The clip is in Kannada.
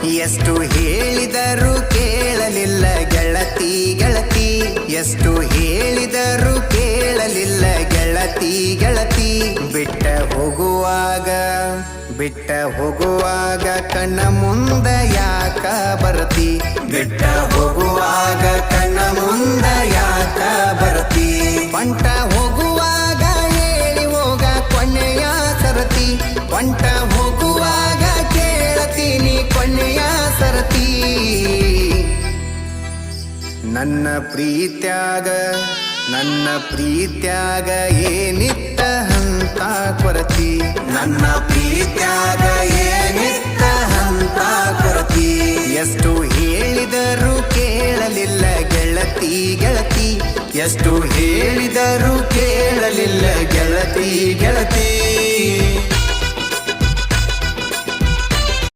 ಎಷ್ಟು ಹೇಳಿದರೂ ಕೇಳಲಿಲ್ಲ ಗೆಳತಿ ಗೆಳತಿ, ಎಷ್ಟು ಹೇಳಿದರೂ ಕೇಳಲಿಲ್ಲ ಗೆಳತಿ ಗೆಳತಿ. ಬಿಟ್ಟ ಹೋಗುವಾಗ ಕಣ್ಣ ಮುಂದ ಯಾಕ ಬರತಿ, ಬಿಟ್ಟ ಹೋಗುವಾಗ ಕಣ್ಣ ಮುಂದ ಯಾಕ ಬರತಿ. ಬಂಟ ಹೋಗುವಾಗ ಹೇಳಿ ಹೋಗ ಕೊನೆಯ ಸರತಿ, ಬಂಟ ಹೋಗುವಾಗ ಕೇಳತೀನಿ ಕೊನೆಯ ಸರತಿ. ನನ್ನ ಪ್ರೀತ್ಯಾಗ ಏನಿತ್ತ ಹಂತ ಕೊರತಿ, ನನ್ನ ಪ್ರೀತ್ಯಾಗ ಏನಿತ್ತ ಹಂತ ಕೊರತಿ. ಎಷ್ಟು ಹೇಳಿದರೂ ಕೇಳಲಿಲ್ಲ ಗೆಳತಿ ಗೆಳತಿ, ಎಷ್ಟು ಹೇಳಿದರೂ ಕೇಳಲಿಲ್ಲ ಗೆಳತಿ ಗೆಳತಿ.